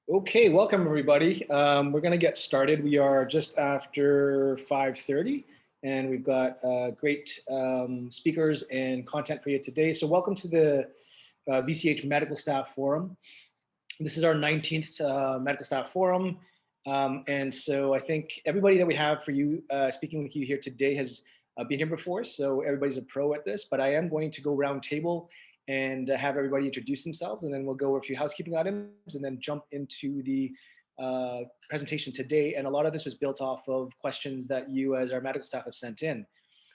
Okay, welcome everybody. We're going to get started. We are just after 5:30 and we've got great speakers and content for you today. So welcome to the VCH Medical Staff Forum. This is our 19th Medical Staff Forum. And so I think everybody that we have for you, speaking with you here today has been here before, so everybody's a pro at this, but I am going to go round table and have everybody introduce themselves, and then we'll go over a few housekeeping items and then jump into the presentation today. And a lot of this was built off of questions that you as our medical staff have sent in.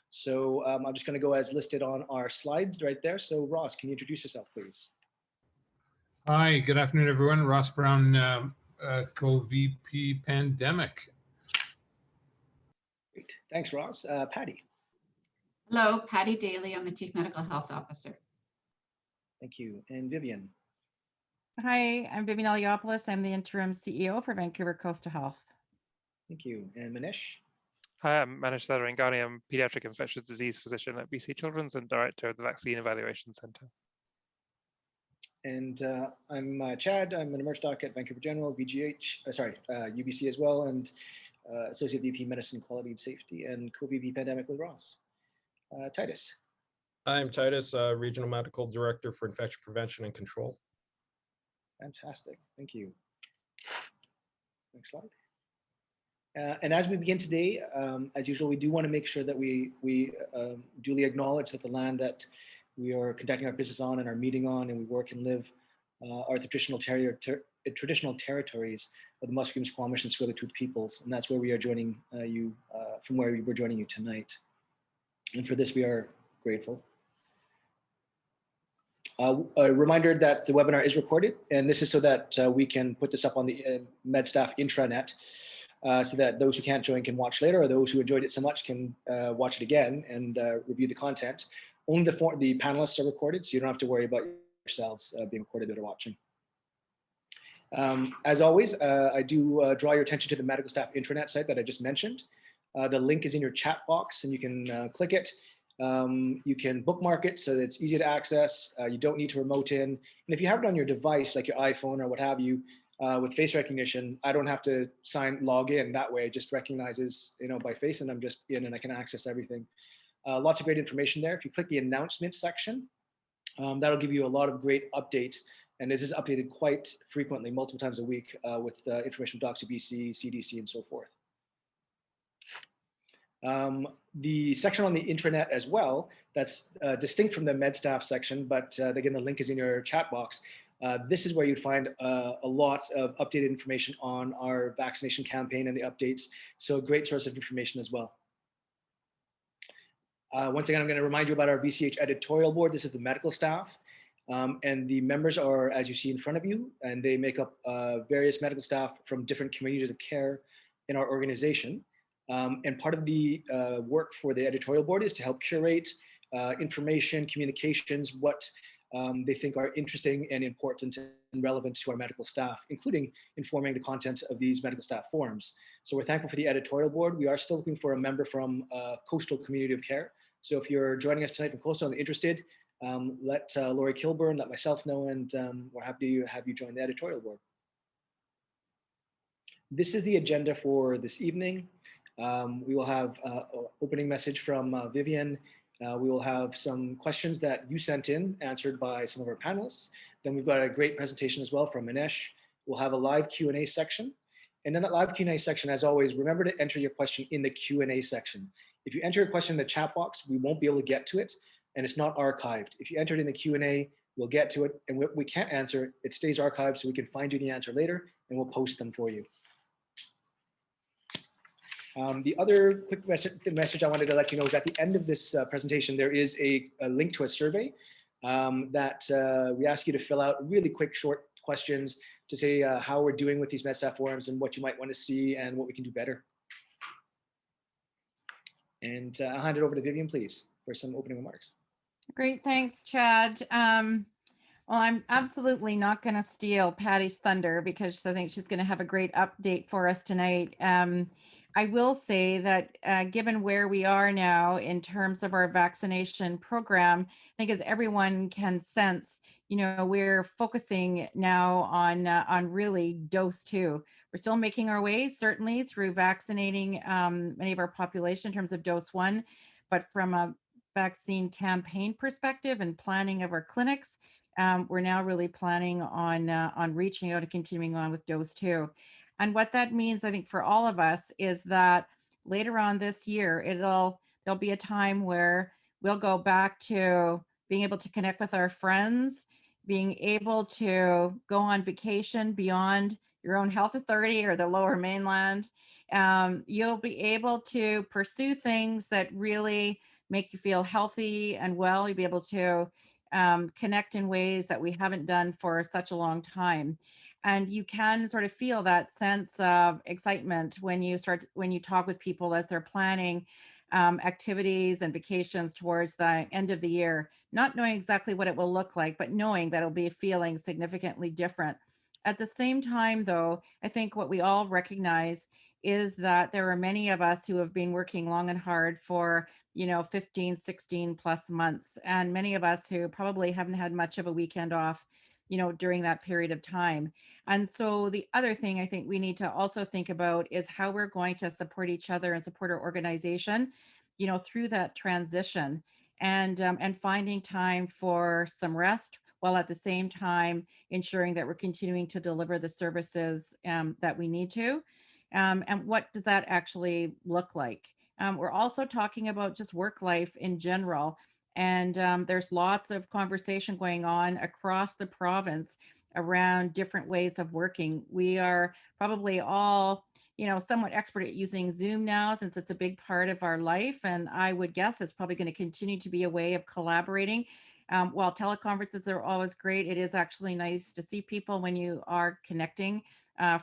So I'm just going to go as listed on our slides right there. So Ross, can you introduce yourself, please? Hi, good afternoon, everyone. Ross Brown, co-VP Pandemic. Great. Thanks, Ross. Patty. Hello, Patty Daly. I'm the Chief Medical Health Officer. Thank you. And Vivian. Hi, I'm Vivian Eliopoulos. I'm the interim CEO for Vancouver Coastal Health. Thank you. And Manish. Hi, I'm Manish Sadarangani. I'm pediatric infectious disease physician at BC Children's and director of the Vaccine Evaluation Centre. And I'm Chad. I'm an emerge doc at Vancouver General, UBC as well, and Associate VP Medicine Quality and Safety and co-VP Pandemic with Ross. Titus. I'm Titus, Regional Medical Director for Infection Prevention and Control. Fantastic. Thank you. Next slide. And as we begin today, as usual, we do want to make sure that we duly acknowledge that the land that we are conducting our business on and our meeting on and we work and live are the traditional territories of the Musqueam, Squamish, and Tsleil-Waututh peoples. And that's where we are joining you, from where we're joining you tonight. And for this, we are grateful. A reminder that the webinar is recorded, and this is so that we can put this up on the MedStaff intranet, so that those who can't join can watch later, or those who enjoyed it so much can watch it again and review the content. Only the panelists are recorded, so you don't have to worry about yourselves being recorded or watching. As always, I do draw your attention to the medical staff intranet site that I just mentioned. The link is in your chat box, and you can click it. You can bookmark it so that it's easy to access. You don't need to remote in. And if you have it on your device, like your iPhone or what have you, with face recognition, I don't have to log in that way. It just recognizes, by face, and I'm just in and I can access everything. Lots of great information there. If you click the announcement section, that'll give you a lot of great updates. And it is updated quite frequently, multiple times a week, with information from DoxyBC, CDC, and so forth. The section on the intranet as well, that's distinct from the MedStaff section, but again, the link is in your chat box. This is where you'd find a lot of updated information on our vaccination campaign and the updates. So a great source of information as well. Once again, I'm going to remind you about our VCH editorial board. This is the medical staff. And the members are, as you see in front of you, and they make up various medical staff from different communities of care in our organization. And part of the work for the editorial board is to help curate information, communications, what they think are interesting and important and relevant to our medical staff, including informing the content of these medical staff forums. So we're thankful for the editorial board. We are still looking for a member from Coastal Community of Care. So if you're joining us tonight from Coastal and interested, let Lori Kilburn, let myself know, and we're happy to have you join the editorial board. This is the agenda for this evening. We will have an opening message from Vivian. We will have some questions that you sent in answered by some of our panelists. Then we've got a great presentation as well from Manish. We'll have a live Q&A section. And in that live Q&A section, as always, remember to enter your question in the Q&A section. If you enter a question in the chat box, we won't be able to get to it, and it's not archived. If you enter it in the Q&A, we'll get to it, and what we can't answer, it stays archived so we can find you the answer later, and we'll post them for you. The other quick message I wanted to let you know is at the end of this presentation, there is a link to a survey that we ask you to fill out really quick, short questions to say how we're doing with these MedStaff forums and what you might want to see and what we can do better. And I'll hand it over to Vivian, please, for some opening remarks. Great, thanks, Chad. Well, I'm absolutely not going to steal Patty's thunder because I think she's going to have a great update for us tonight. I will say that given where we are now in terms of our vaccination program, I think as everyone can sense, we're focusing now on really dose 2. We're still making our way, certainly, through vaccinating many of our population in terms of dose 1, but from a vaccine campaign perspective and planning of our clinics, we're now really planning on reaching out and continuing on with dose 2. And what that means, I think, for all of us is that later on this year, there'll be a time where we'll go back to being able to connect with our friends, being able to go on vacation beyond your own health authority or the Lower Mainland. You'll be able to pursue things that really make you feel healthy and well. You'll be able to connect in ways that we haven't done for such a long time. And you can sort of feel that sense of excitement when you talk with people as they're planning activities and vacations towards the end of the year, not knowing exactly what it will look like, but knowing that it'll be feeling significantly different. At the same time, though, I think what we all recognize is that there are many of us who have been working long and hard for 15, 16 plus months, and many of us who probably haven't had much of a weekend off during that period of time. And so the other thing I think we need to also think about is how we're going to support each other and support our organization, through that transition, and finding time for some rest, while at the same time ensuring that we're continuing to deliver the services that we need to. And what does that actually look like? We're also talking about just work life in general. And there's lots of conversation going on across the province around different ways of working. We are probably all, somewhat expert at using Zoom now, since it's a big part of our life. And I would guess it's probably going to continue to be a way of collaborating. While teleconferences are always great, it is actually nice to see people when you are connecting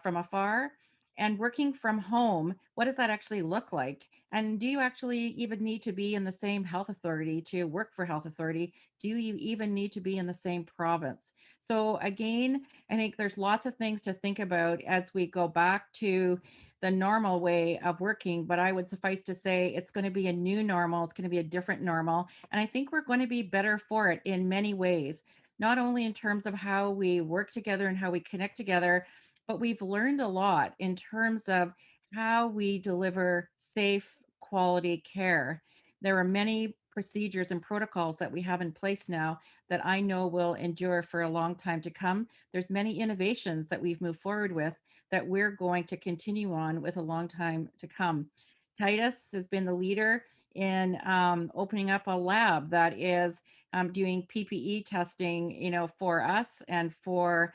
from afar. And working from home, what does that actually look like? And do you actually even need to be in the same health authority to work for health authority? Do you even need to be in the same province? So again, I think there's lots of things to think about as we go back to the normal way of working, but I would suffice to say it's going to be a new normal. It's going to be a different normal. And I think we're going to be better for it in many ways, not only in terms of how we work together and how we connect together, but we've learned a lot in terms of how we deliver safe, quality care. There are many procedures and protocols that we have in place now that I know will endure for a long time to come. There's many innovations that we've moved forward with that we're going to continue on with a long time to come. Titus has been the leader in opening up a lab that is doing PPE testing, for us and for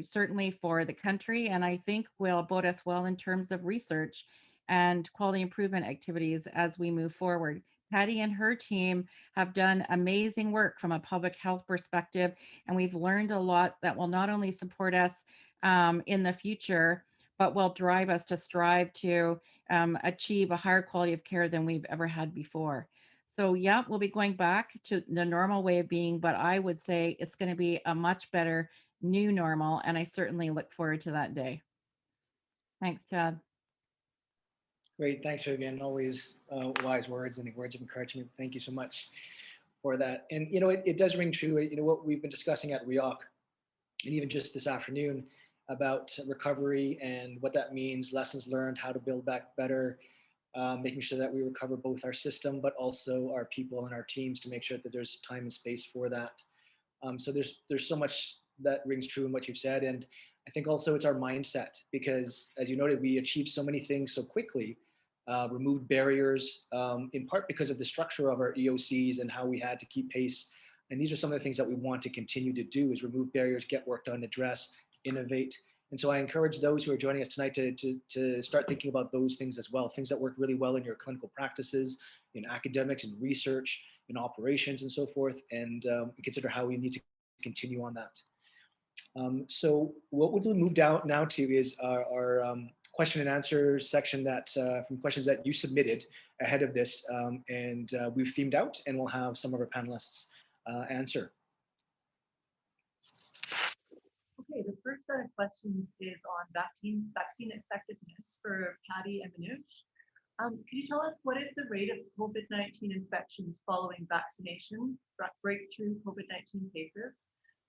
certainly for the country, and I think will bode us well in terms of research and quality improvement activities as we move forward. Patty and her team have done amazing work from a public health perspective, and we've learned a lot that will not only support us in the future, but will drive us to strive to achieve a higher quality of care than we've ever had before. So yeah, we'll be going back to the normal way of being, but I would say it's going to be a much better new normal, and I certainly look forward to that day. Thanks, Chad. Great, thanks, Vivian. Always wise words and words of encouragement. Thank you so much for that. And it does ring true. What we've been discussing at REOC, and even just this afternoon, about recovery and what that means, lessons learned, how to build back better, making sure that we recover both our system, but also our people and our teams to make sure that there's time and space for that. So there's so much that rings true in what you've said. And I think also it's our mindset, because as you noted, we achieved so many things so quickly, removed barriers, in part because of the structure of our EOCs and how we had to keep pace. And these are some of the things that we want to continue to do, is remove barriers, get work done, address, innovate. And so I encourage those who are joining us tonight to start thinking about those things as well, things that work really well in your clinical practices, in academics and research, in operations and so forth, and consider how we need to continue on that. So what we'll move down now to is our question and answer section that from questions that you submitted ahead of this, and we've themed out, and we'll have some of our panelists answer. Okay, the first set of questions is on vaccine effectiveness for Patty and Manish. Could you tell us what is the rate of COVID-19 infections following vaccination, breakthrough COVID-19 cases?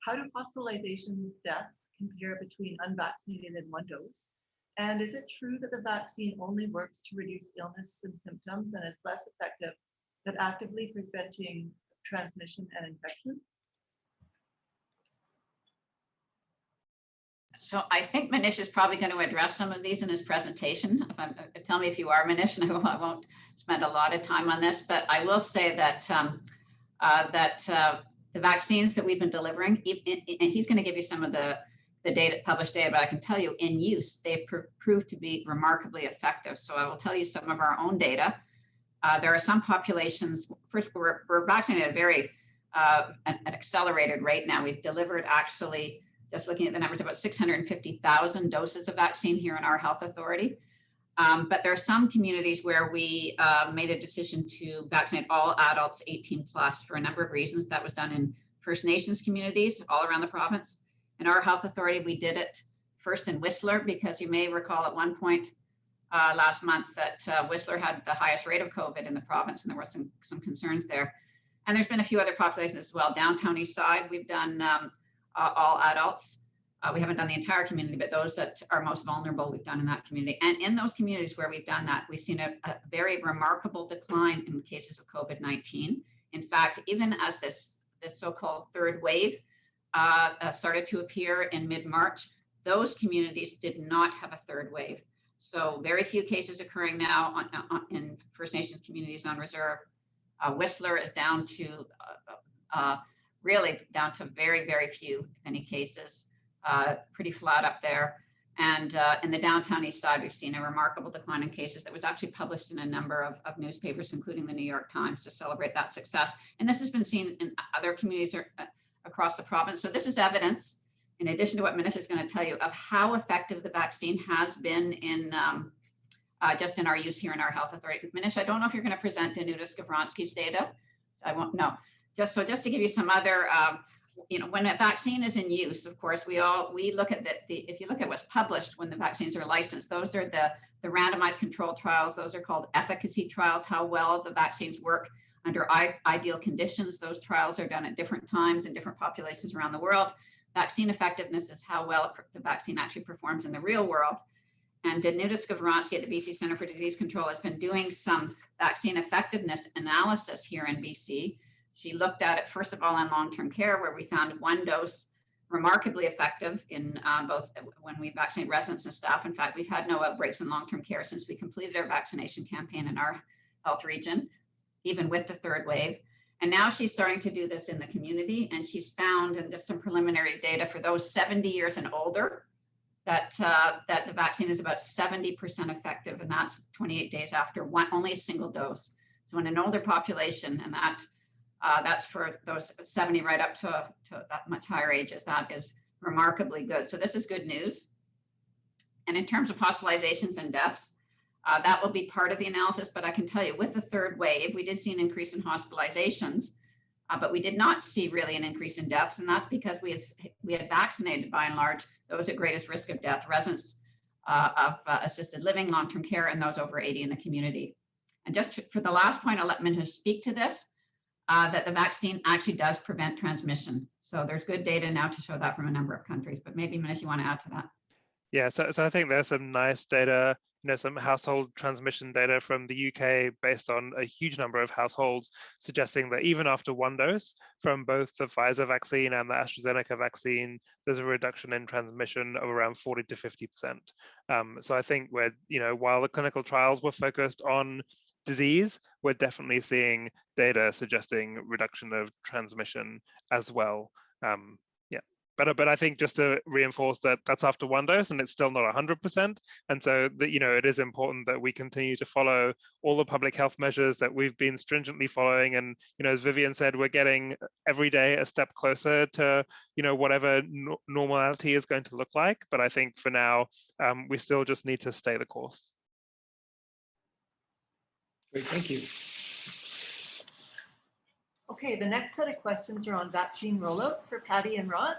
How do hospitalizations, deaths compare between unvaccinated and one dose? And is it true that the vaccine only works to reduce illness and symptoms and is less effective at actively preventing transmission and infection? So I think Manish is probably going to address some of these in his presentation. Tell me if you are, Manish, and I won't spend a lot of time on this, but I will say that the vaccines that we've been delivering, and he's going to give you some of the data, published data, but I can tell you in use, they've proved to be remarkably effective. So I will tell you some of our own data. There are some populations, first, we're vaccinated at a very an accelerated rate now. We've delivered actually, just looking at the numbers, about 650,000 doses of vaccine here in our health authority. But there are some communities where we made a decision to vaccinate all adults 18 plus for a number of reasons. That was done in First Nations communities all around the province. In our health authority, we did it first in Whistler, because you may recall at one point last month that Whistler had the highest rate of COVID in the province, and there were some concerns there. And there's been a few other populations as well. Downtown East Side, we've done all adults. We haven't done the entire community, but those that are most vulnerable, we've done in that community. And in those communities where we've done that, we've seen a very remarkable decline in cases of COVID-19. In fact, even as this so-called third wave started to appear in mid-March, those communities did not have a third wave. So very few cases occurring now in First Nations communities on reserve. Whistler is down to really down to very, very few, if any, cases, pretty flat up there. And in the downtown east side, we've seen a remarkable decline in cases that was actually published in a number of newspapers, including the New York Times, to celebrate that success. And this has been seen in other communities across the province. So this is evidence, in addition to what Manish is going to tell you, of how effective the vaccine has been in just in our use here in our health authority. Manish, I don't know if you're going to present Danuta Skowronski's data. I won't know. Just to give you some other, when a vaccine is in use, of course, we look at if you look at what's published when the vaccines are licensed, those are the randomized controlled trials. Those are called efficacy trials, how well the vaccines work under ideal conditions. Those trials are done at different times in different populations around the world. Vaccine effectiveness is how well the vaccine actually performs in the real world. And Danuta Skowronski at the BC Centre for Disease Control has been doing some vaccine effectiveness analysis here in BC. She looked at it, first of all, in long-term care, where we found one dose remarkably effective in both when we vaccinate residents and staff. In fact, we've had no outbreaks in long-term care since we completed our vaccination campaign in our health region, even with the third wave. And now she's starting to do this in the community, and she's found, and just some preliminary data for those 70 years and older, that the vaccine is about 70% effective, and that's 28 days after only a single dose. So in an older population, and that's for those 70 right up to that much higher ages, that is remarkably good. So this is good news. And in terms of hospitalizations and deaths, that will be part of the analysis, but I can tell you with the third wave, we did see an increase in hospitalizations, but we did not see really an increase in deaths. And that's because we had vaccinated, by and large, those at greatest risk of death, residents of assisted living, long-term care, and those over 80 in the community. And just for the last point, I'll let Manish speak to this, that the vaccine actually does prevent transmission. So there's good data now to show that from a number of countries, but maybe Manish, you want to add to that? Yeah, so I think there's some nice data, some household transmission data from the UK based on a huge number of households, suggesting that even after one dose from both the Pfizer vaccine and the AstraZeneca vaccine, there's a reduction in transmission of around 40 to 50%. So I think while the clinical trials were focused on disease, we're definitely seeing data suggesting reduction of transmission as well. But I think just to reinforce that that's after one dose and it's still not 100%. And so that, it is important that we continue to follow all the public health measures that we've been stringently following. And, as Vivian said, we're getting every day a step closer to, whatever normality is going to look like. But I think for now, we still just need to stay the course. Great, thank you. Okay, the next set of questions are on vaccine rollout for Patty and Ross.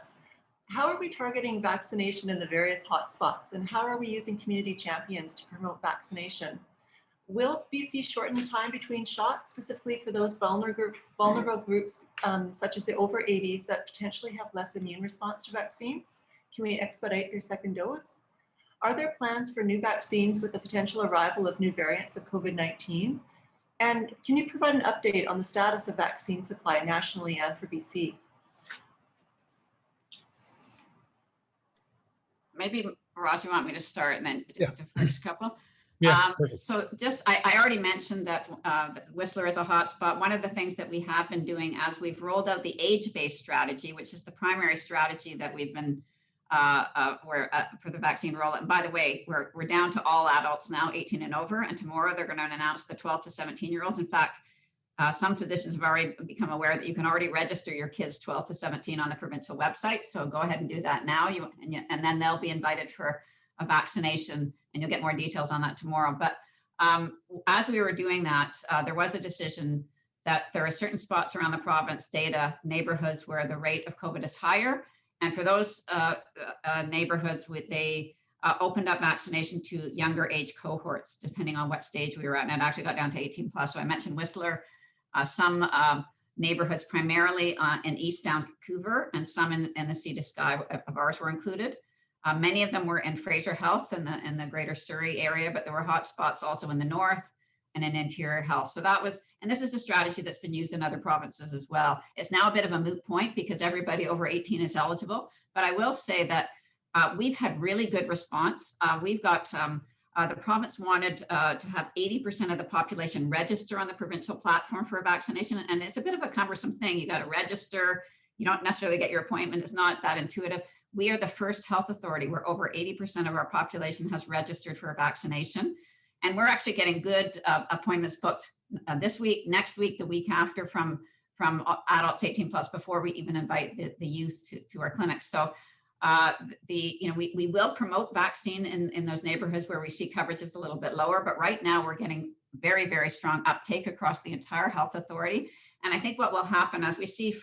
How are we targeting vaccination in the various hotspots, and how are we using community champions to promote vaccination? Will BC shorten time between shots, specifically for those vulnerable groups, such as the over 80s that potentially have less immune response to vaccines? Can we expedite their second dose? Are there plans for new vaccines with the potential arrival of new variants of COVID-19? And can you provide an update on the status of vaccine supply nationally and for BC? Maybe, Ross, you want me to start and then Yeah. the first couple? Yeah, perfect. So I already mentioned that Whistler is a hotspot. One of the things that we have been doing as we've rolled out the age-based strategy, which is the primary strategy that we've been for the vaccine rollout. And by the way, we're down to all adults now, 18 and over. And tomorrow they're going to announce the 12 to 17-year-olds. In fact, some physicians have already become aware that you can already register your kids 12 to 17 on the provincial website. So go ahead and do that now. And then they'll be invited for a vaccination, and you'll get more details on that tomorrow. But as we were doing that, there was a decision that there are certain spots around the province, data, neighborhoods where the rate of COVID is higher. And for those neighborhoods, they opened up vaccination to younger age cohorts, depending on what stage we were at. And it actually got down to 18 plus. So I mentioned Whistler, some neighborhoods primarily in East Vancouver, and some in the Sea to Sky of ours were included. Many of them were in Fraser Health in the greater Surrey area, but there were hot spots also in the north and in Interior Health. So that was, and this is a strategy that's been used in other provinces as well. It's now a bit of a moot point because everybody over 18 is eligible. But I will say that we've had really good response. We've got, the province wanted to have 80% of the population register on the provincial platform for a vaccination. And it's a bit of a cumbersome thing. You got to register. You don't necessarily get your appointment. It's not that intuitive. We are the first health authority where over 80% of our population has registered for a vaccination. And we're actually getting good appointments booked this week, next week, the week after from adults 18 plus before we even invite the youth to our clinics. So we will promote vaccine in those neighborhoods where we see coverage is a little bit lower, but right now we're getting very, very strong uptake across the entire health authority. And I think what will happen as we see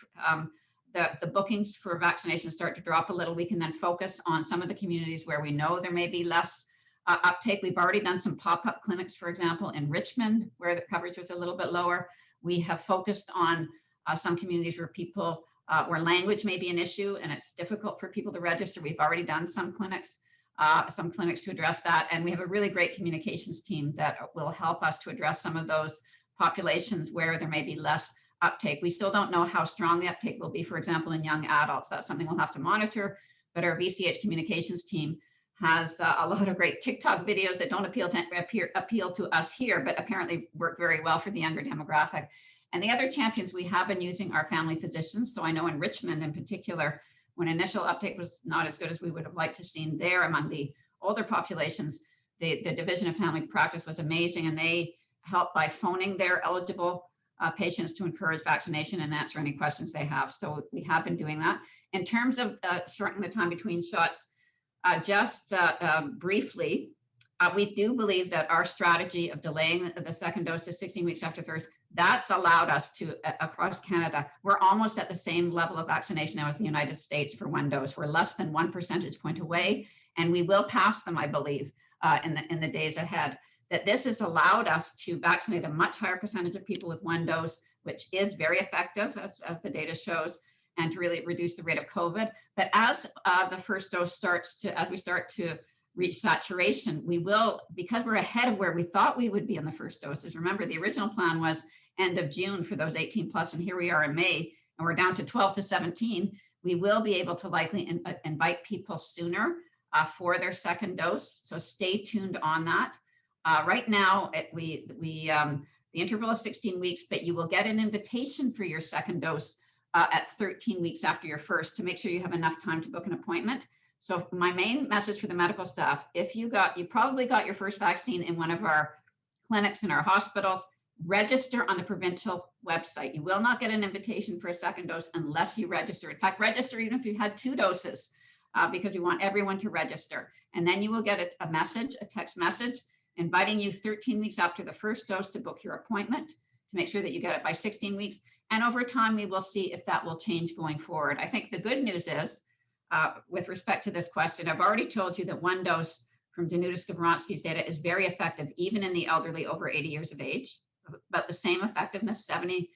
the bookings for vaccination start to drop a little, we can then focus on some of the communities where we know there may be less uptake. We've already done some pop-up clinics, for example, in Richmond, where the coverage was a little bit lower. We have focused on some communities where people, where language may be an issue and it's difficult for people to register. We've already done some clinics to address that. And we have a really great communications team that will help us to address some of those populations where there may be less uptake. We still don't know how strong the uptake will be, for example, in young adults. That's something we'll have to monitor, but our VCH communications team has a lot of great TikTok videos that don't appeal to us here, but apparently work very well for the younger demographic. And the other champions we have been using are family physicians. So I know in Richmond in particular, when initial uptake was not as good as we would have liked to seen there among the older populations, the Division of Family Practice was amazing, and they helped by phoning their eligible patients to encourage vaccination and answer any questions they have. So we have been doing that. In terms of shortening the time between shots, briefly, we do believe that our strategy of delaying the second dose to 16 weeks after first, that's allowed us to, across Canada, we're almost at the same level of vaccination now as the United States for one dose. We're less than 1 percentage point away, and we will pass them, I believe, in the days ahead. That this has allowed us to vaccinate a much higher percentage of people with one dose, which is very effective, as the data shows, and to really reduce the rate of COVID. But as the first dose as we start to reach saturation, we will, because we're ahead of where we thought we would be in the first doses. Remember, the original plan was end of June for those 18 plus, and here we are in May, and we're down to 12 to 17. We will be able to likely invite people sooner for their second dose. So stay tuned on that. Right now, the interval is 16 weeks, but you will get an invitation for your second dose at 13 weeks after your first to make sure you have enough time to book an appointment. So my main message for the medical staff, if you probably got your first vaccine in one of our clinics in our hospitals, register on the provincial website. You will not get an invitation for a second dose unless you register. In fact, register even if you had 2 doses, because we want everyone to register. And then you will get a text message, inviting you 13 weeks after the first dose to book your appointment to make sure that you get it by 16 weeks. And over time, we will see if that will change going forward. I think the good news is with respect to this question. I've already told you that one dose from Danuta-Skowronski's data is very effective, even in the elderly over 80 years of age, about the same effectiveness, 70%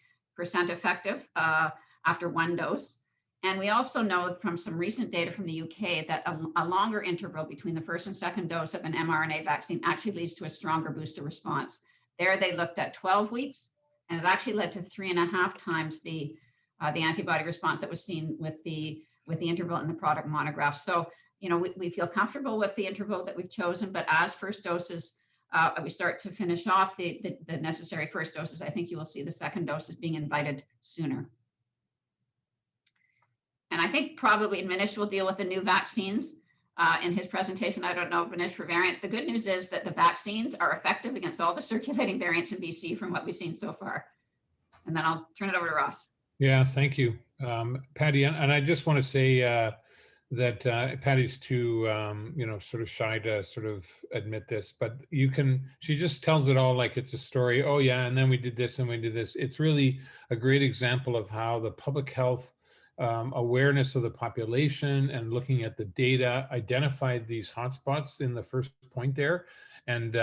effective after one dose. And we also know from some recent data from the UK that a longer interval between the first and second dose of an mRNA vaccine actually leads to a stronger booster response. There they looked at 12 weeks, and it actually led to 3.5 times the antibody response that was seen with the interval in the product monograph. So, you know, we feel comfortable with the interval that we've chosen, but as first doses, we start to finish off the necessary first doses, I think you will see the second doses being invited sooner. And I think probably Manish will deal with the new vaccines in his presentation. I don't know, Manish, for variants. The good news is that the vaccines are effective against all the circulating variants in BC from what we've seen so far. And then I'll turn it over to Ross. Yeah, thank you, Patty. And I just want to say that Patty's too, you know, sort of shy to sort of admit this, but she just tells it all like it's a story. Oh yeah, and then we did this and we did this. It's really a great example of how the public health awareness of the population and looking at the data identified these hotspots in the first point there. And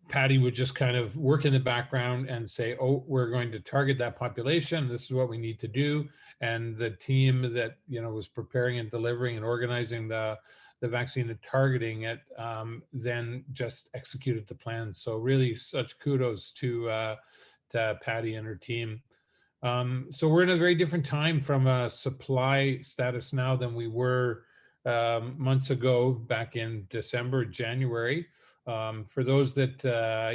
Patty would just kind of work in the background and say, oh, we're going to target that population. This is what we need to do. And the team that, you know, was preparing and delivering and organizing the vaccine and targeting it, then just executed the plan. So really such kudos to Patty and her team. So we're in a very different time from a supply status now than we were months ago, back in December, January. For those that,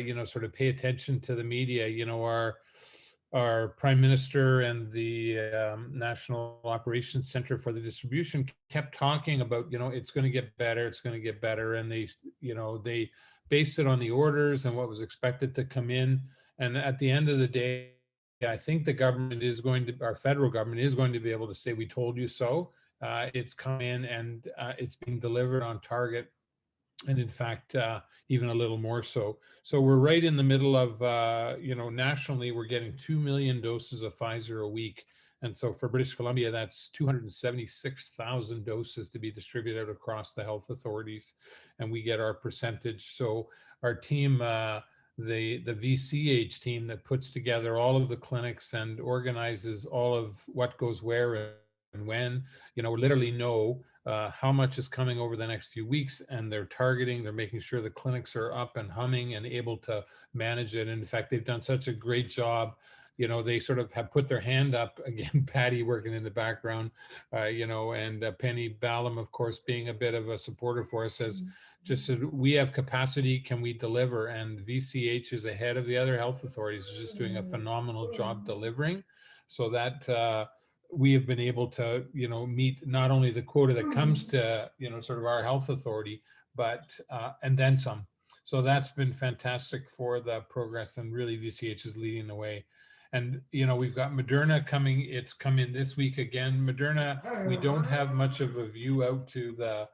you know, sort of pay attention to the media, you know, our Prime Minister and the National Operations Center for the Distribution kept talking about, you know, it's going to get better, it's going to get better. And they, you know, they based it on the orders and what was expected to come in. And at the end of the day, I think the government is going to, our federal government is going to be able to say, we told you so. It's come in and it's being delivered on target. And in fact, even a little more so. So we're right in the middle of, you know, nationally, we're getting 2 million doses of Pfizer a week. And so for British Columbia, that's 276,000 doses to be distributed across the health authorities. And we get our percentage. So our team, the VCH team that puts together all of the clinics and organizes all of what goes where and when, you know, literally know how much is coming over the next few weeks, and they're targeting, they're making sure the clinics are up and humming and able to manage it. And in fact, they've done such a great job. You know, they sort of have put their hand up, again, Patty working in the background, you know, and Penny Ballum, of course, being a bit of a supporter for us, says, just said, we have capacity, can we deliver? And VCH is ahead of the other health authorities, is just doing a phenomenal job delivering, so that we have been able to, you know, meet not only the quota that comes to, you know, sort of our health authority, but, and then some. So that's been fantastic for the progress, and really VCH is leading the way. And, you know, we've got Moderna coming, it's come in this week again. Moderna, we don't have much of a view out to the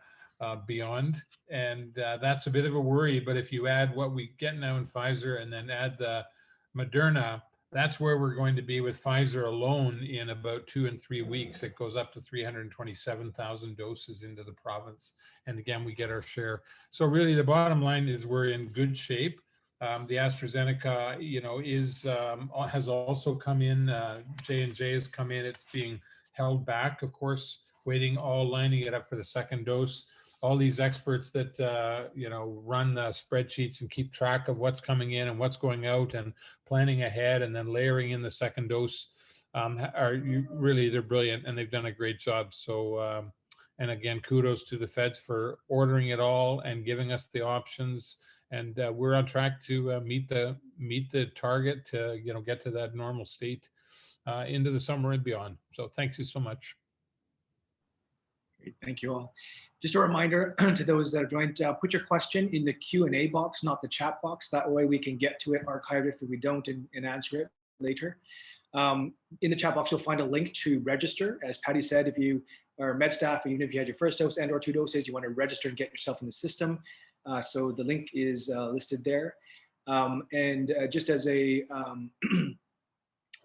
beyond, and that's a bit of a worry. But if you add what we get now in Pfizer and then add the Moderna, that's where we're going to be with Pfizer alone in about 2 and 3 weeks. It goes up to 327,000 doses into the province. And again, we get our share. So really the bottom line is we're in good shape. The AstraZeneca, you know, has also come in. J&J has come in. It's being held back, of course, waiting, all lining it up for the second dose. All these experts that, you know, run the spreadsheets and keep track of what's coming in and what's going out and planning ahead and then layering in the second dose they're brilliant, and they've done a great job. So, and again, kudos to the feds for ordering it all and giving us the options. And we're on track to meet the target to, you know, get to that normal state into the summer and beyond. So thank you so much. Great, thank you all. Just a reminder to those that have joined, put your question in the Q&A box, not the chat box. That way we can get to it, archive it if we don't, and answer it later. In the chat box, you'll find a link to register. As Patty said, if you are med staff, even if you had your first dose and or 2 doses, you want to register and get yourself in the system. So the link is listed there. Just as a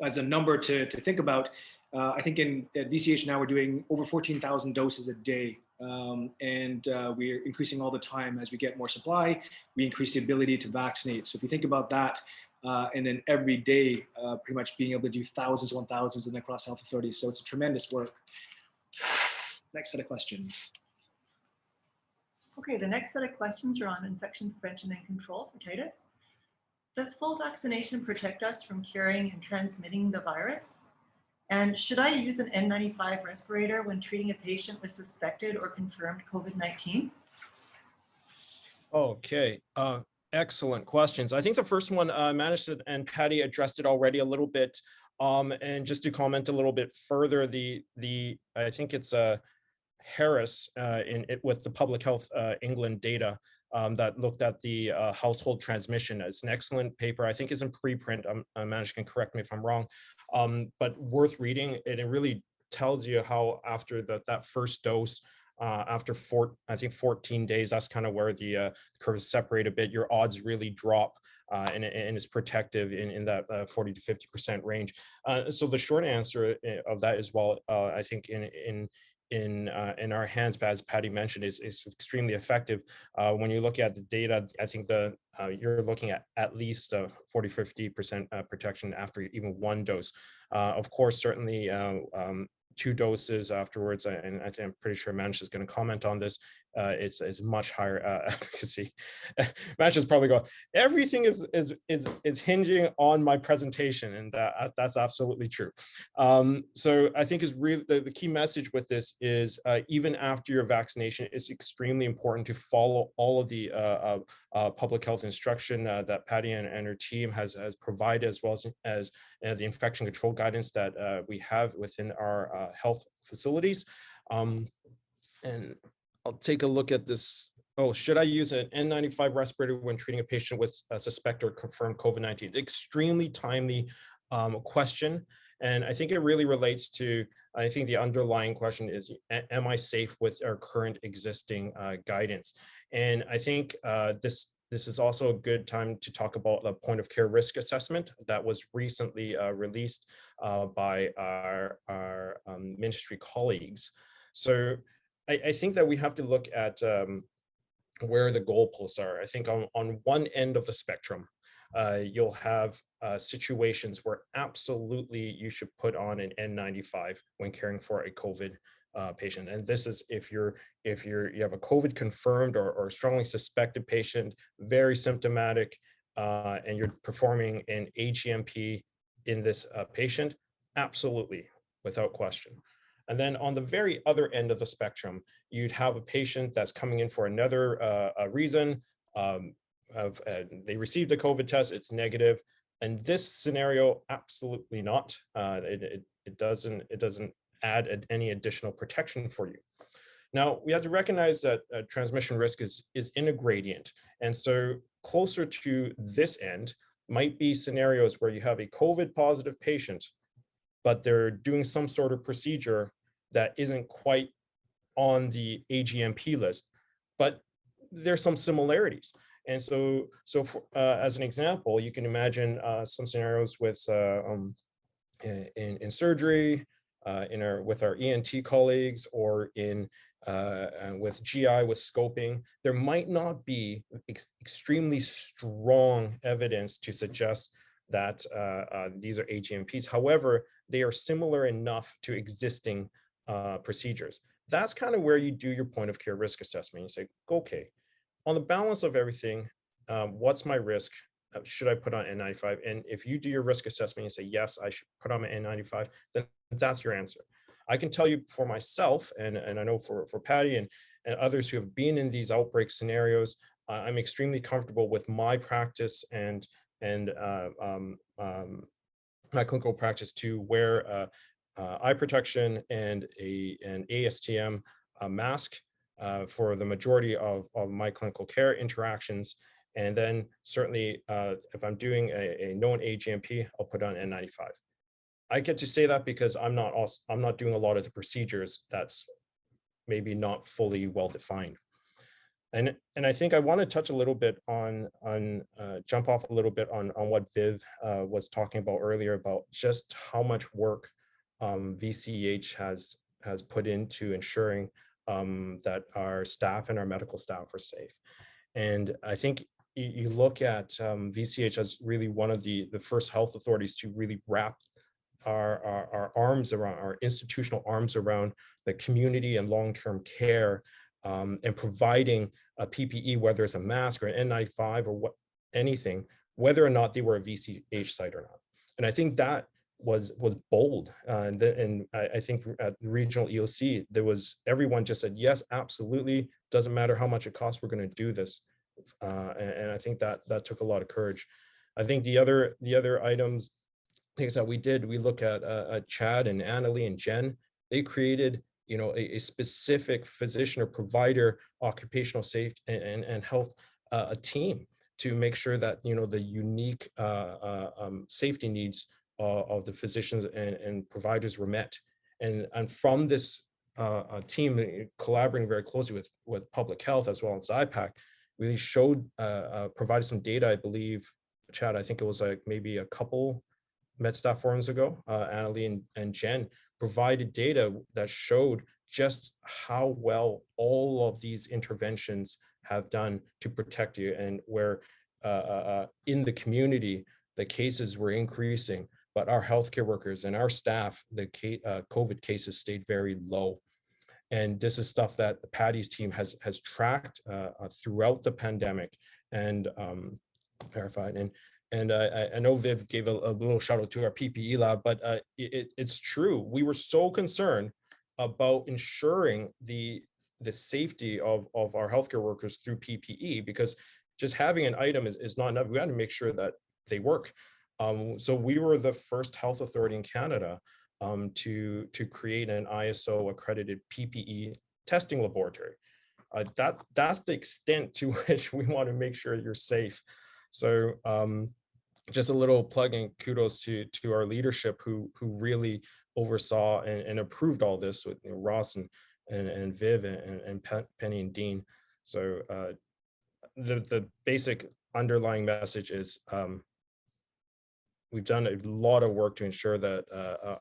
as a number to think about, I think at VCH now we're doing over 14,000 doses a day. And we're increasing all the time as we get more supply, we increase the ability to vaccinate. So if you think about that, and then every day, pretty much being able to do thousands on thousands in the cross health authorities. So it's a tremendous work. Next set of questions. Okay, the next set of questions are on infection prevention and control for Titus. Does full vaccination protect us from carrying and transmitting the virus? And should I use an N95 respirator when treating a patient with suspected or confirmed COVID-19? Okay, excellent questions. I think the first one, Manish and Patty addressed it already a little bit. And just to comment a little bit further, I think it's Harris with the Public Health England data that looked at the household transmission. It's an excellent paper. I think it's in preprint. Manish can correct me if I'm wrong, but worth reading. It really tells you how after that first dose, after 14 days, that's kind of where the curves separate a bit. Your odds really drop, and it's protective in that 40 to 50% range. So the short answer of that is, well, I think in our hands, as Patty mentioned, is extremely effective. When you look at the data, I think you're looking at least 40-50% protection after even one dose. Of course, certainly 2 doses afterwards, and I think I'm pretty sure Manish is going to comment on this. It's much higher efficacy. Manish is probably going, everything is hinging on my presentation, and that's absolutely true. So I think is really the key message with this is even after your vaccination, it's extremely important to follow all of the public health instruction that Patty and her team has provided, as well as the infection control guidance that we have within our health facilities. And I'll take a look at this. Oh, should I use an N95 respirator when treating a patient with a suspected or confirmed COVID-19? Extremely timely question. And I think it really relates to, I think the underlying question is, am I safe with our current existing guidance? And I think this is also a good time to talk about the point of care risk assessment that was recently released by our ministry colleagues. So I think that we have to look at where the goalposts are. I think on one end of the spectrum, you'll have situations where absolutely you should put on an N95 when caring for a COVID patient. And this is if you have a COVID confirmed or strongly suspected patient, very symptomatic, and you're performing an AGMP in this patient, absolutely, without question. And then on the very other end of the spectrum, you'd have a patient that's coming in for another reason. They received a COVID test, it's negative. And this scenario, absolutely not. It doesn't add any additional protection for you. Now, we have to recognize that transmission risk is in a gradient. And so closer to this end might be scenarios where you have a COVID positive patient, but they're doing some sort of procedure that isn't quite on the AGMP list, but there's some similarities. And so for, as an example, you can imagine some scenarios with in surgery, with our ENT colleagues, or with GI with scoping. There might not be extremely strong evidence to suggest that these are AGMPs. However, they are similar enough to existing procedures. That's kind of where you do your point of care risk assessment. You say, okay, on the balance of everything, what's my risk? Should I put on N95? And if you do your risk assessment and say, yes, I should put on an N95, then that's your answer. I can tell you for myself, and I know for Patty and others who have been in these outbreak scenarios, I'm extremely comfortable with my practice and my clinical practice to wear eye protection and an ASTM mask for the majority of my clinical care interactions. And then certainly if I'm doing a known AGMP, I'll put on N95. I get to say that because I'm not doing a lot of the procedures that's maybe not fully well defined. And I think I want to touch a little bit on jump off a little bit on what Viv was talking about earlier about just how much work VCH has put into ensuring that our staff and our medical staff are safe. And I think you look at VCH as really one of the first health authorities to really wrap our arms around, our institutional arms around the community and long-term care, and providing a PPE, whether it's a mask or an N95 or anything, whether or not they were a VCH site or not. And I think that was bold. And I think at the regional EOC, everyone just said, yes, absolutely. Doesn't matter how much it costs, we're going to do this. And I think that took a lot of courage. I think the other items, things that we look at Chad and Annalie and Jen. They created, a specific physician or provider, occupational safety and health, a team to make sure that, the unique safety needs of the physicians and providers were met. And from this team collaborating very closely with public health as well as IPAC, really showed, provided some data, I believe, Chad, I think it was like maybe a couple MedStaff forums ago, Annalie and Jen provided data that showed just how well all of these interventions have done to protect you, and where in the community, the cases were increasing, but our healthcare workers and our staff, the COVID cases stayed very low. And this is stuff that Patty's team has tracked throughout the pandemic and verified. And I know Viv gave a little shout out to our PPE lab, but it's true. We were so concerned about ensuring the safety of our healthcare workers through PPE, because just having an item is not enough. We got to make sure that they work. So we were the first health authority in Canada to create an ISO accredited PPE testing laboratory. That's the extent to which we want to make sure you're safe. So just a little plug and kudos to our leadership who really oversaw and approved all this with Ross and Viv and Penny and Dean. So the basic underlying message is we've done a lot of work to ensure that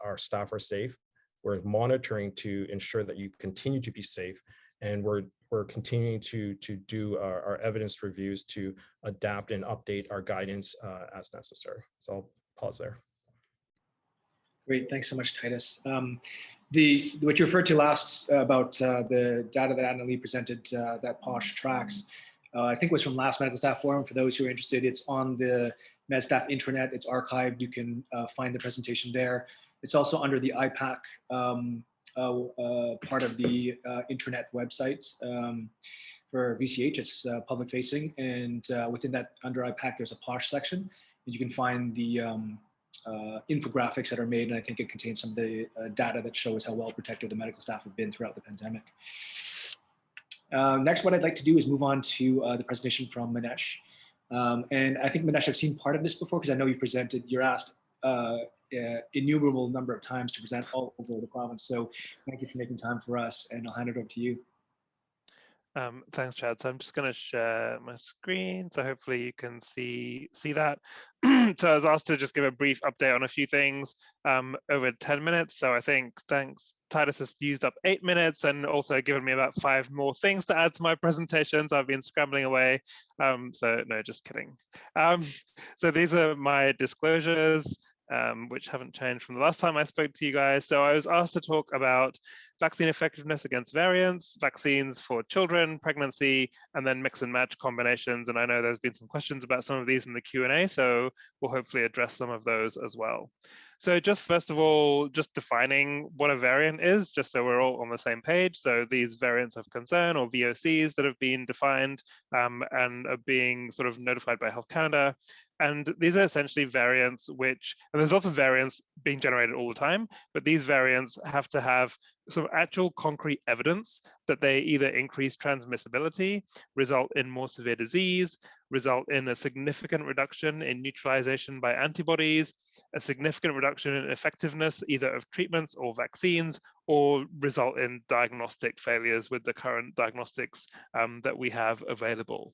our staff are safe. We're monitoring to ensure that you continue to be safe, and we're continuing to do our evidence reviews to adapt and update our guidance as necessary. So I'll pause there. Great, thanks so much, Titus. What you referred to last about the data that Annalie presented, that POSH tracks, I think was from last Medical Staff Forum. For those who are interested, it's on the MedStaff intranet. It's archived. You can find the presentation there. It's also under the IPAC part of the intranet website for VCH. It's public facing, and within that, under IPAC, there's a POSH section, and you can find the infographics that are made, and I think it contains some of the data that shows how well protected the medical staff have been throughout the pandemic. Next, what I'd like to do is move on to the presentation from Manish. And I think, Manish, I've seen part of this before because I know you're asked innumerable number of times to present all over the province. So thank you for making time for us, and I'll hand it over to you. Thanks, Chad. So I'm just going to share my screen, so hopefully you can see that. So I was asked to just give a brief update on a few things over 10 minutes. So I think, thanks, Titus has used up 8 minutes and also given me about 5 more things to add to my presentation. So I've been scrambling away. So no, just kidding. So these are my disclosures, which haven't changed from the last time I spoke to you guys. So I was asked to talk about vaccine effectiveness against variants, vaccines for children, pregnancy, and then mix and match combinations. And I know there's been some questions about some of these in the Q&A, so we'll hopefully address some of those as well. So just first of all, just defining what a variant is, just so we're all on the same page. So these variants of concern, or VOCs, that have been defined and are being sort of notified by Health Canada. And these are essentially variants which, and there's lots of variants being generated all the time, but these variants have to have sort of actual concrete evidence that they either increase transmissibility, result in more severe disease, result in a significant reduction in neutralization by antibodies, a significant reduction in effectiveness either of treatments or vaccines, or result in diagnostic failures with the current diagnostics that we have available.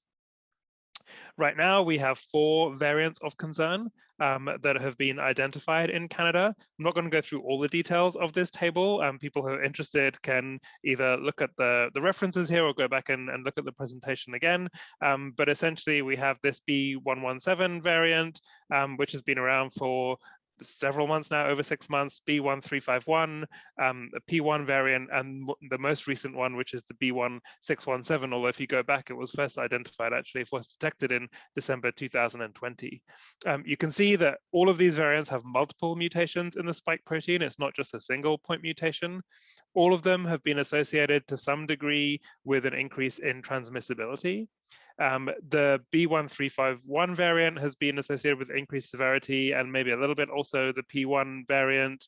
Right now, we have 4 variants of concern that have been identified in Canada. I'm not going to go through all the details of this table. People who are interested can either look at the references here or go back and look at the presentation again. But essentially, we have this B117 variant, which has been around for several months now, over 6 months, B1351, a P1 variant, and the most recent one, which is the B1617, although if you go back, it was first identified actually, it was detected in December 2020. You can see that all of these variants have multiple mutations in the spike protein. It's not just a single point mutation. All of them have been associated to some degree with an increase in transmissibility. The B1351 variant has been associated with increased severity and maybe a little bit also the P1 variant.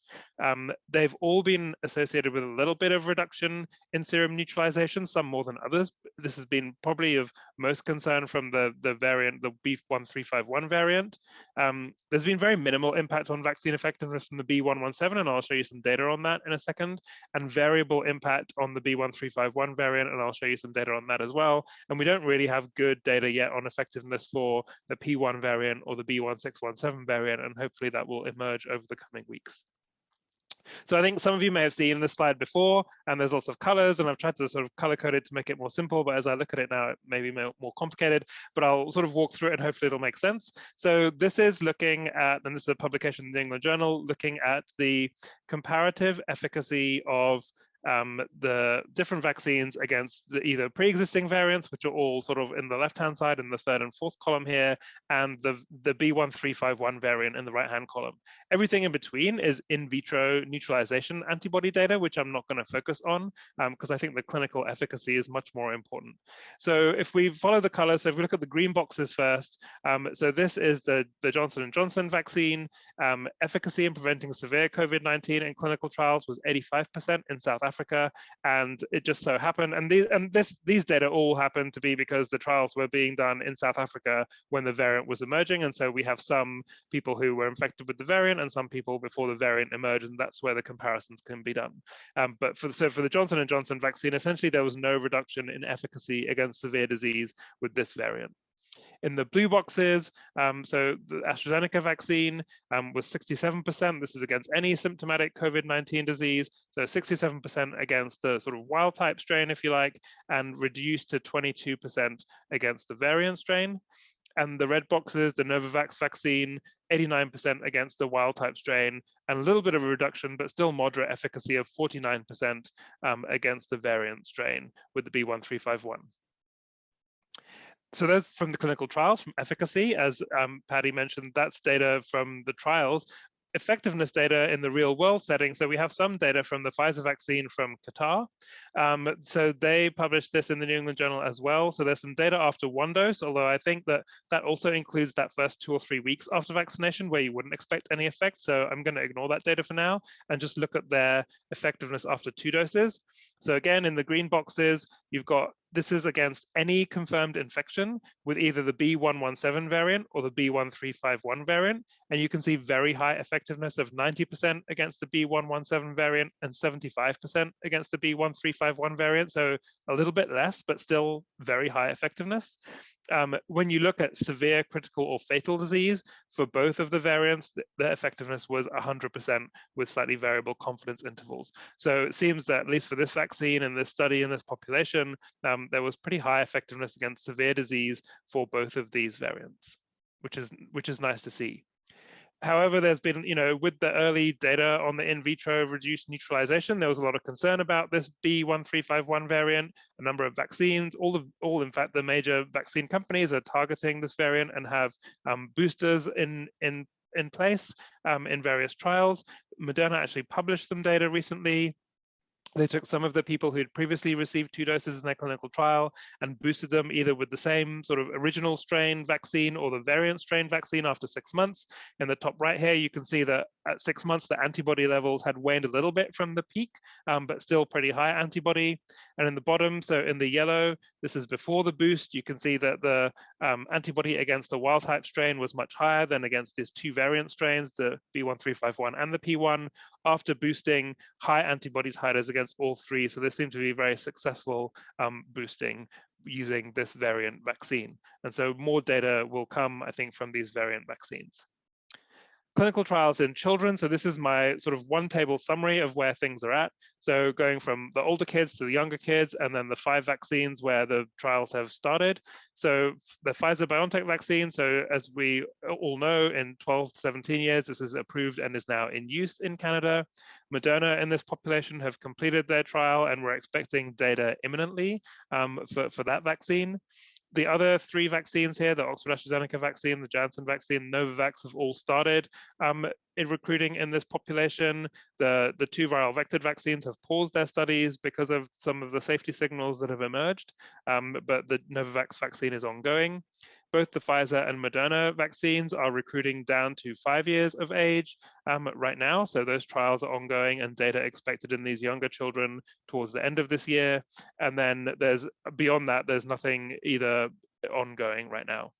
They've all been associated with a little bit of reduction in serum neutralization, some more than others. This has been probably of most concern from the variant, the B1351 variant. There's been very minimal impact on vaccine effectiveness from the B117, and I'll show you some data on that in a second, and variable impact on the B1351 variant, and I'll show you some data on that as well. And we don't really have good data yet on effectiveness for the P1 variant or the B1617 variant, and hopefully that will emerge over the coming weeks. So I think some of you may have seen this slide before, and there's lots of colors, and I've tried to sort of color code it to make it more simple, but as I look at it now, it may be more complicated, but I'll sort of walk through it and hopefully it'll make sense. So this is looking at, and this is a publication in the England Journal, looking at the comparative efficacy of the different vaccines against either pre-existing variants, which are all sort of in the left-hand side in the 3rd and 4th column here, and the B1351 variant in the right-hand column. Everything in between is in vitro neutralization antibody data, which I'm not going to focus on because I think the clinical efficacy is much more important. So if we follow the colors, so if we look at the green boxes first, so this is the Johnson & Johnson vaccine. Efficacy in preventing severe COVID-19 in clinical trials was 85% in South Africa, and it just so happened, and these data all happen to be because the trials were being done in South Africa when the variant was emerging, and so we have some people who were infected with the variant and some people before the variant emerged, and that's where the comparisons can be done. But for the Johnson & Johnson vaccine, essentially there was no reduction in efficacy against severe disease with this variant. In the blue boxes, so the AstraZeneca vaccine was 67%. This is against any symptomatic COVID-19 disease. So 67% against the sort of wild type strain, if you like, and reduced to 22% against the variant strain. And the red boxes, the Novavax vaccine, 89% against the wild type strain, and a little bit of a reduction, but still moderate efficacy of 49% against the variant strain with the B1351. So that's from the clinical trials, from efficacy, as Patty mentioned, that's data from the trials. Effectiveness data in the real world setting. So we have some data from the Pfizer vaccine from Qatar. So they published this in the New England Journal as well. So there's some data after 1 dose, although I think that that also includes that first 2 or 3 weeks after vaccination where you wouldn't expect any effect. So I'm going to ignore that data for now and just look at their effectiveness after 2 doses. So again, in the green boxes, you've got, this is against any confirmed infection with either the B117 variant or the B1351 variant. And you can see very high effectiveness of 90% against the B117 variant and 75% against the B1351 variant. So a little bit less, but still very high effectiveness. When you look at severe, critical, or fatal disease for both of the variants, the effectiveness was 100% with slightly variable confidence intervals. So it seems that at least for this vaccine and this study in this population, there was pretty high effectiveness against severe disease for both of these variants, which is nice to see. However, there's been, with the early data on the in vitro reduced neutralization, there was a lot of concern about this B1351 variant. A number of vaccines, all in fact, the major vaccine companies are targeting this variant and have boosters in place in various trials. Moderna actually published some data recently They took some of the people who'd previously received 2 doses in their clinical trial and boosted them either with the same sort of original strain vaccine or the variant strain vaccine after 6 months. In the top right here, you can see that at 6 months, the antibody levels had waned a little bit from the peak, but still pretty high antibody. And in the bottom, so in the yellow, this is before the boost, you can see that the antibody against the wild type strain was much higher than against these 2 variant strains, the B1351 and the P1. After boosting, high antibody titers against all 3. So this seemed to be very successful boosting using this variant vaccine. And so more data will come, I think, from these variant vaccines. Clinical trials in children. So this is my sort of one table summary of where things are at. So going from the older kids to the younger kids, and then the 5 vaccines where the trials have started. So the Pfizer-BioNTech vaccine, so as we all know, in 12 to 17 years, this is approved and is now in use in Canada. Moderna in this population have completed their trial, and we're expecting data imminently for that vaccine. The other 3 vaccines here, the Oxford-AstraZeneca vaccine, the Janssen vaccine, Novavax, have all started in recruiting in this population. The 2 viral vector vaccines have paused their studies because of some of the safety signals that have emerged, but the Novavax vaccine is ongoing. Both the Pfizer and Moderna vaccines are recruiting down to 5 years of age right now. So those trials are ongoing and data expected in these younger children towards the end of this year. And then beyond that, there's nothing either ongoing right now.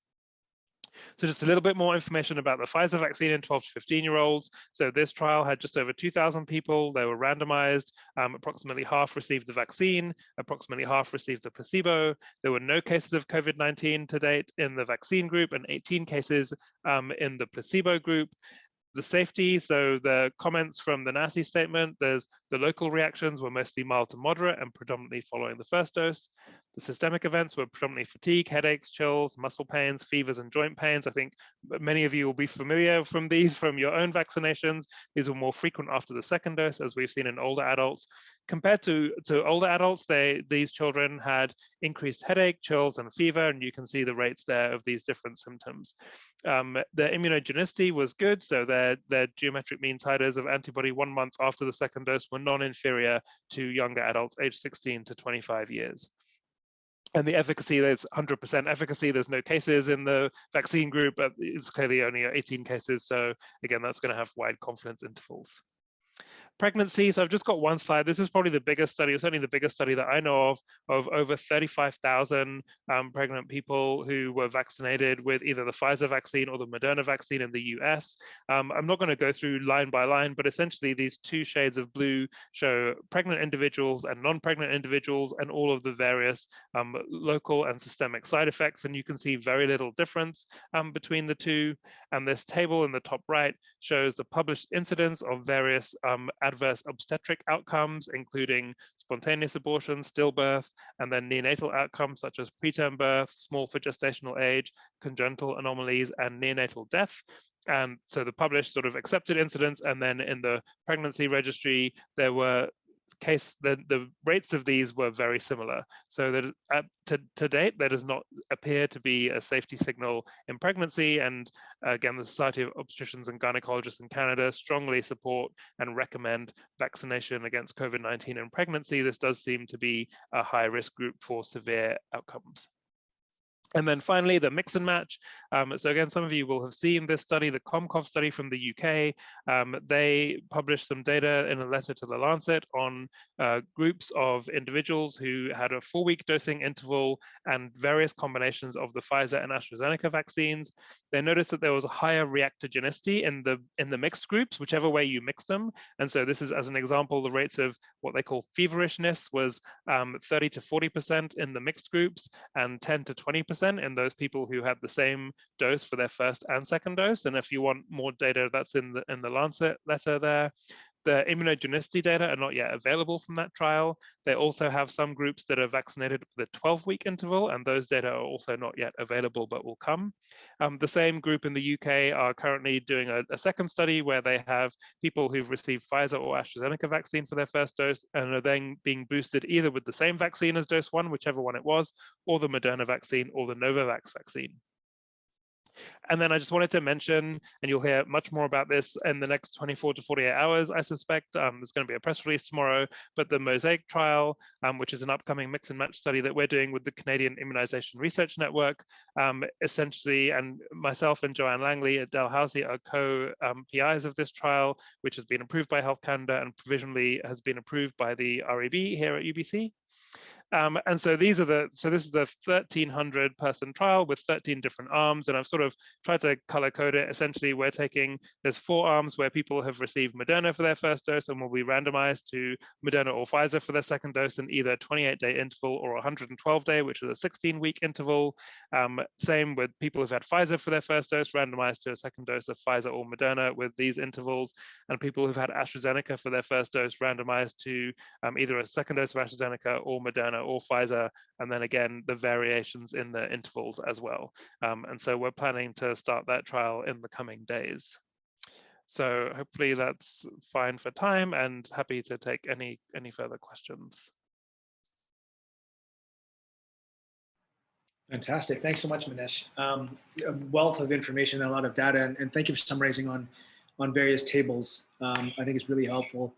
So just a little bit more information about the Pfizer vaccine in 12 to 15-year-olds. So this trial had just over 2,000 people. They were randomized. Approximately half received the vaccine. Approximately half received the placebo. There were no cases of COVID-19 to date in the vaccine group and 18 cases in the placebo group. The safety, so the comments from the NACI statement, the local reactions were mostly mild to moderate and predominantly following the first dose. The systemic events were predominantly fatigue, headaches, chills, muscle pains, fevers, and joint pains. I think many of you will be familiar from these from your own vaccinations. These were more frequent after the second dose, as we've seen in older adults. Compared to older adults, these children had increased headache, chills, and fever, and you can see the rates there of these different symptoms. The immunogenicity was good, so their geometric mean titers of antibody 1 month after the second dose were non-inferior to younger adults aged 16 to 25 years. And the efficacy, there's 100% efficacy. There's no cases in the vaccine group, but it's clearly only 18 cases. So again, that's going to have wide confidence intervals. Pregnancy, so I've just got one slide. This is probably the biggest study, or certainly the biggest study that I know of over 35,000 pregnant people who were vaccinated with either the Pfizer vaccine or the Moderna vaccine in the US. I'm not going to go through line by line, but essentially these 2 shades of blue show pregnant individuals and non-pregnant individuals and all of the various local and systemic side effects. And you can see very little difference between the 2. And this table in the top right shows the published incidence of various adverse obstetric outcomes, including spontaneous abortion, stillbirth, and then neonatal outcomes such as preterm birth, small for gestational age, congenital anomalies, and neonatal death. And so the published sort of accepted incidence, and then in the pregnancy registry, there were the rates of these were very similar. So that to date, there does not appear to be a safety signal in pregnancy. And again, the Society of Obstetricians and Gynecologists in Canada strongly support and recommend vaccination against COVID-19 in pregnancy. This does seem to be a high risk group for severe outcomes. And then finally, the mix and match. So again, some of you will have seen this study, the Comcov study from the UK. They published some data in a letter to The Lancet on groups of individuals who had a 4-week dosing interval and various combinations of the Pfizer and AstraZeneca vaccines. They noticed that there was a higher reactogenicity in the mixed groups, whichever way you mix them. And so this is, as an example, the rates of what they call feverishness was 30 to 40% in the mixed groups and 10 to 20% in those people who had the same dose for their first and second dose. And if you want more data, that's in the Lancet letter there. The immunogenicity data are not yet available from that trial. They also have some groups that are vaccinated with a 12-week interval, and those data are also not yet available, but will come. The same group in the UK are currently doing a second study where they have people who've received Pfizer or AstraZeneca vaccine for their first dose and are then being boosted either with the same vaccine as dose 1, whichever one it was, or the Moderna vaccine or the Novavax vaccine. And then I just wanted to mention, and you'll hear much more about this in the next 24 to 48 hours, I suspect. There's going to be a press release tomorrow, but the Mosaic trial, which is an upcoming mix and match study that we're doing with the Canadian Immunization Research Network, essentially, and myself and Joanne Langley at Dalhousie are co-PIs of this trial, which has been approved by Health Canada and provisionally has been approved by the REB here at UBC. And so this is the 1,300 person trial with 13 different arms, and I've sort of tried to color code it. Essentially, there's 4 arms where people have received Moderna for their first dose and will be randomized to Moderna or Pfizer for their second dose in either a 28-day interval or 112-day, which is a 16-week interval. Same with people who've had Pfizer for their first dose, randomized to a second dose of Pfizer or Moderna with these intervals, and people who've had AstraZeneca for their first dose randomized to either a second dose of AstraZeneca or Moderna or Pfizer, and then again the variations in the intervals as well. And so we're planning to start that trial in the coming days. So hopefully that's fine for time, and happy to take any further questions. Fantastic. Thanks so much, Manish. A wealth of information and a lot of data, and thank you for summarizing on various tables. I think it's really helpful.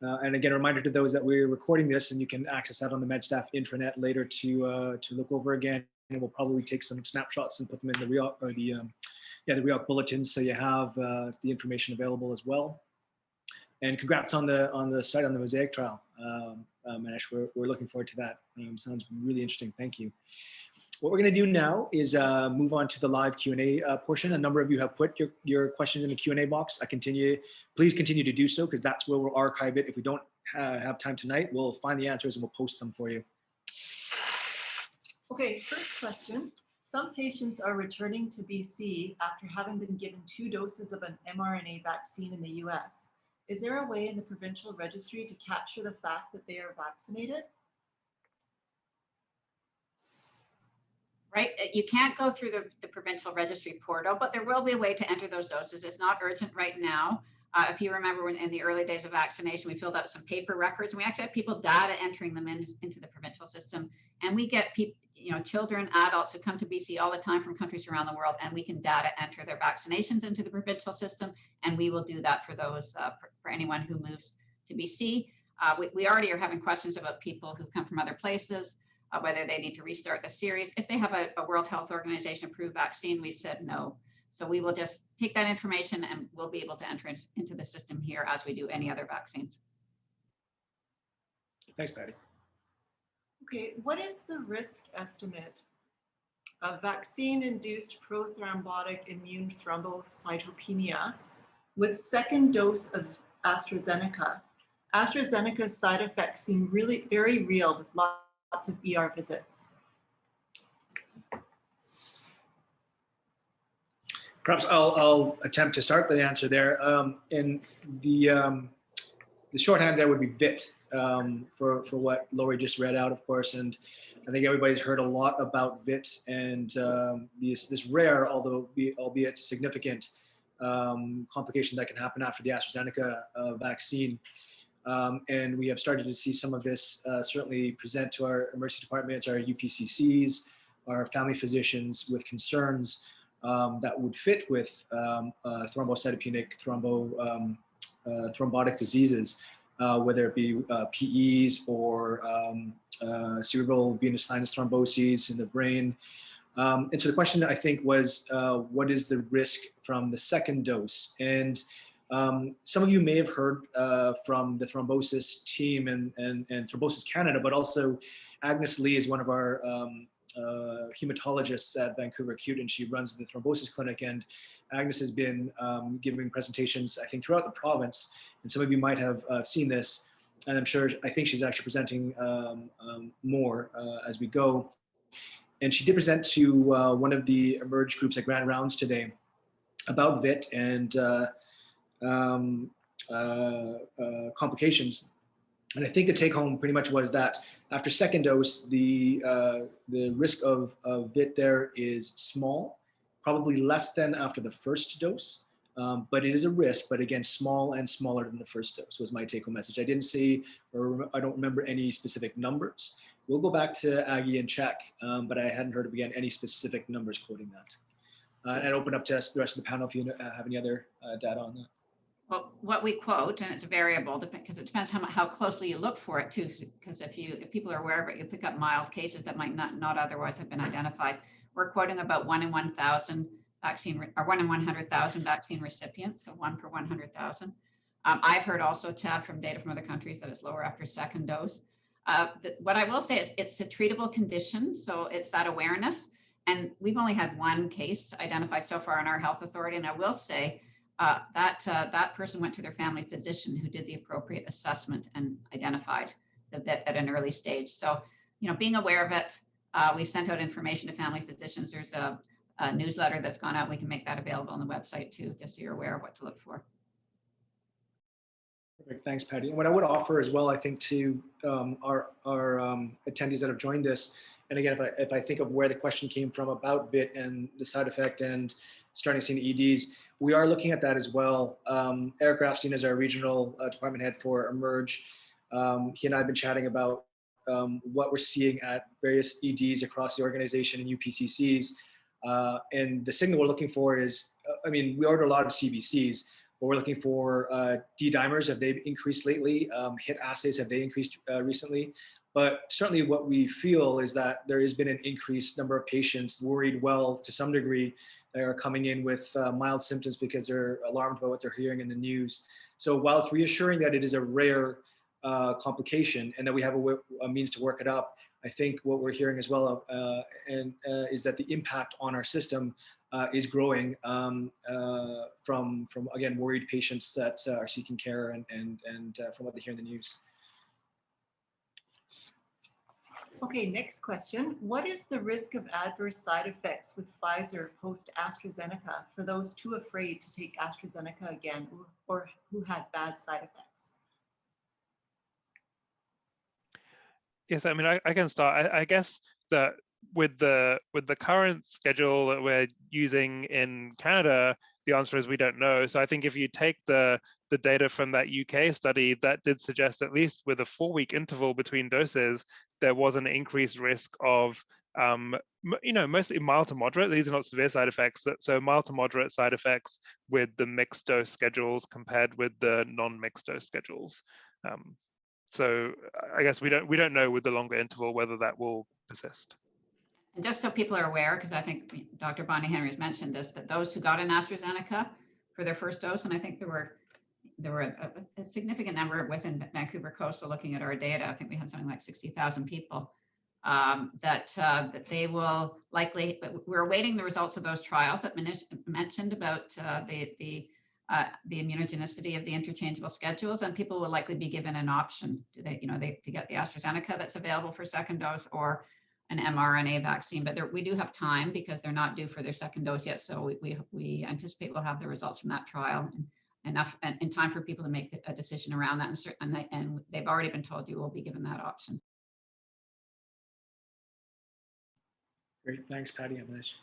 And again, a reminder to those that we're recording this, and you can access that on the MedStaff intranet later to look over again. And we'll probably take some snapshots and put them in the REOC or the REOC bulletins, so you have the information available as well. And congrats on the start on the Mosaic trial, Manish. We're looking forward to that. Sounds really interesting. Thank you. What we're going to do now is move on to the live Q&A portion. A number of you have put your questions in the Q&A box. Please continue to do so, because that's where we'll archive it. If we don't have time tonight, we'll find the answers and we'll post them for you. Okay, first question. Some patients are returning to BC after having been given 2 doses of an mRNA vaccine in the US. Is there a way in the provincial registry to capture the fact that they are vaccinated? Right, you can't go through the provincial registry portal, but there will be a way to enter those doses. It's not urgent right now. If you remember, when in the early days of vaccination, we filled out some paper records, and we actually have people data entering them into the provincial system. And we get people, children, adults who come to BC all the time from countries around the world, and we can data enter their vaccinations into the provincial system. And we will do that for those, for anyone who moves to BC. We already are having questions about people who come from other places, whether they need to restart the series. If they have a World Health Organization approved vaccine, we've said no. So we will just take that information and we'll be able to enter into the system here as we do any other vaccines. Thanks, Patty. Okay, what is the risk estimate of vaccine-induced prothrombotic immune thrombocytopenia with second dose of AstraZeneca? AstraZeneca's side effects seem really very real, with lots of ER visits. Perhaps I'll attempt to start the answer there. And the shorthand there would be VIT for what Lori just read out, of course. And I think everybody's heard a lot about VIT and this rare, albeit significant, complication that can happen after the AstraZeneca vaccine. And we have started to see some of this certainly present to our emergency departments, our UPCCs, our family physicians with concerns that would fit with thrombocytopenic thrombotic diseases, whether it be PEs or cerebral venous sinus thromboses in the brain. And so the question, I think, was what is the risk from the second dose? And some of you may have heard from the thrombosis team and Thrombosis Canada, but also Agnes Lee is one of our hematologists at Vancouver Acute, and she runs the thrombosis clinic. And Agnes has been giving presentations, I think, throughout the province. And some of you might have seen this, and I think she's actually presenting more as we go. And she did present to one of the Emerge groups at Grand Rounds today about VIT and complications. And I think the take home pretty much was that after second dose, the risk of VIT there is small, probably less than after the first dose, but it is a risk, but again, small and smaller than the first dose was my take home message. I didn't see, or I don't remember any specific numbers. We'll go back to Aggie and check, but I hadn't heard of, again, any specific numbers quoting that. and open up to us, the rest of the panel, if you have any other data on that. Well, what we quote, and it's a variable because it depends how closely you look for it too. Because if people are aware of it, you pick up mild cases that might not otherwise have been identified. We're quoting about 1 in 1,000 vaccine, or 1 in 100,000 vaccine recipients, so 1 per 100,000. I've heard also, Chad, from data from other countries that it's lower after second dose. What I will say is it's a treatable condition, so it's that awareness. And we've only had one case identified so far in our health authority, and I will say that person went to their family physician who did the appropriate assessment and identified that at an early stage. So, being aware of it, we've sent out information to family physicians. There's a newsletter that's gone out. We can make that available on the website too, just so you're aware of what to look for. Perfect. Thanks, Patty. And what I would offer as well, I think, to our attendees that have joined us, and again, if I think of where the question came from about BIT and the side effect and starting to see the EDs, we are looking at that as well. Eric Grafstein is our regional department head for Emerge. He and I have been chatting about what we're seeing at various EDs across the organization and UPCCs. And the signal we're looking for is, we order a lot of CBCs, but we're looking for D-dimers. Have they increased lately? HIT assays, have they increased recently? But certainly what we feel is that there has been an increased number of patients worried well to some degree. They are coming in with mild symptoms because they're alarmed about what they're hearing in the news. So while it's reassuring that it is a rare complication and that we have a means to work it up, I think what we're hearing as well is that the impact on our system is growing from again, worried patients that are seeking care and from what they hear in the news. Okay, next question. What is the risk of adverse side effects with Pfizer post AstraZeneca for those too afraid to take AstraZeneca again or who had bad side effects? Yes, I can start. I guess that with the current schedule that we're using in Canada, the answer is we don't know. So I think if you take the data from that UK study, that did suggest, at least with a 4-week interval between doses, there was an increased risk of, mostly mild to moderate. These are not severe side effects. So mild to moderate side effects with the mixed dose schedules compared with the non-mixed dose schedules. So I guess we don't know with the longer interval whether that will persist. And just so people are aware, because I think Dr. Bonnie Henry has mentioned this, that those who got an AstraZeneca for their first dose, and I think there were a significant number within Vancouver Coastal looking at our data. I think we had something like 60,000 people that they will likely, we're awaiting the results of those trials that Manish mentioned about the immunogenicity of the interchangeable schedules, and people will likely be given an option to get the AstraZeneca that's available for second dose or an mRNA vaccine. But we do have time because they're not due for their second dose yet. So we anticipate we'll have the results from that trial enough in time for people to make a decision around that. And they've already been told you will be given that option. Great, thanks, Patty and Manish.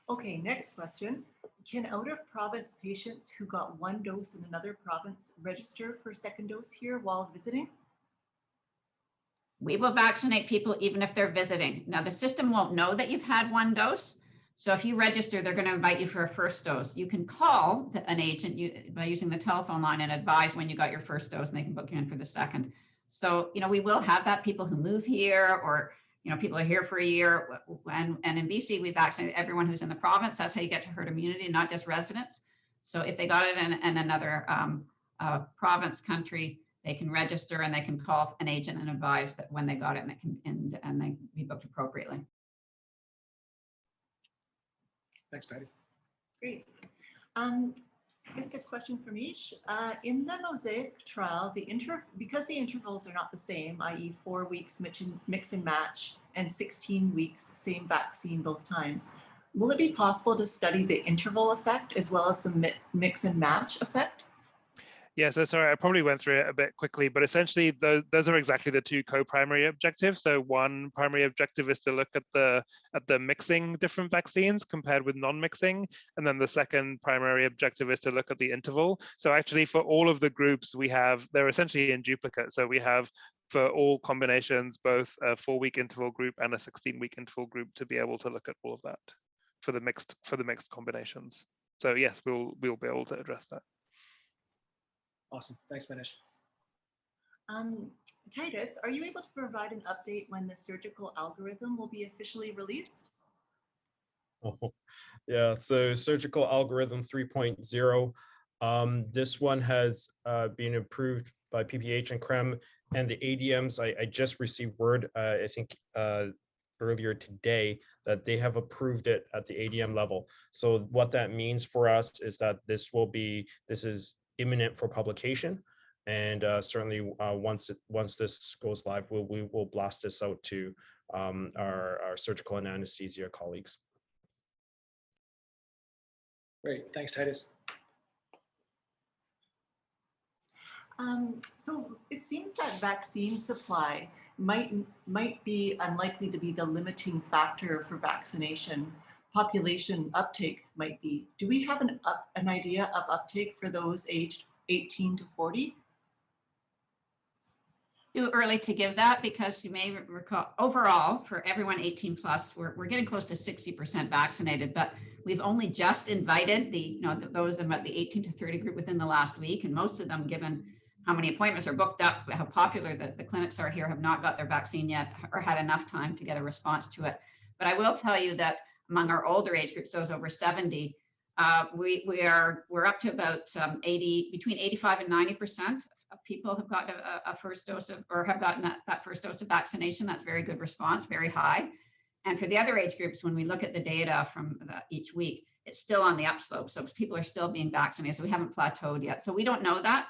Okay, next question. Can out-of-province patients who got one dose in another province register for a second dose here while visiting? We will vaccinate people even if they're visiting. Now, the system won't know that you've had one dose. So if you register, they're going to invite you for a first dose. You can call an agent by using the telephone line and advise when you got your first dose, and they can book you in for the second. So, we will have that people who move here or, people are here for a year. And in BC, we vaccinate everyone who's in the province. That's how you get to herd immunity, not just residents. So if they got it in another province, country, they can register and they can call an agent and advise that when they got it, and they can be booked appropriately. Thanks, Patty. Great. Just a question for Manish. In the Mosaic trial, because the intervals are not the same, i.e. 4 weeks mix and match and 16 weeks same vaccine both times, will it be possible to study the interval effect as well as the mix and match effect? Yeah, so sorry, I probably went through it a bit quickly, but essentially those are exactly the two co-primary objectives. So one primary objective is to look at the mixing different vaccines compared with non-mixing, and then the second primary objective is to look at the interval. So actually, for all of the groups they're essentially in duplicate. So we have for all combinations both a 4-week interval group and a 16-week interval group to be able to look at all of that. the mixed combinations. So yes, we'll be able to address that. Awesome. Thanks, Manish. Titus, are you able to provide an update when the surgical algorithm will be officially released? Oh, yeah, so surgical algorithm 3.0. This one has been approved by PPH and CREM and the ADMs. I just received word, I think earlier today, that they have approved it at the ADM level. So what that means for us is that this is imminent for publication. And certainly once this goes live, we will blast this out to our surgical and anesthesia colleagues. Great. Thanks, Titus. So it seems that vaccine supply might be unlikely to be the limiting factor for vaccination. Population uptake might be. Do we have an idea of uptake for those aged 18 to 40? Too early to give that, because you may recall overall for everyone 18 plus, we're getting close to 60% vaccinated, but we've only just invited those about the 18 to 30 group within the last week, and most of them, given how many appointments are booked up, how popular the clinics are here, have not got their vaccine yet or had enough time to get a response to it. But I will tell you that among our older age groups, those over 70, we're up to about between 85 and 90% of people have gotten a first dose of, or have gotten that first dose of vaccination. That's very good response, very high. And for the other age groups, when we look at the data from each week, it's still on the upslope. So people are still being vaccinated. So we haven't plateaued yet. So we don't know that.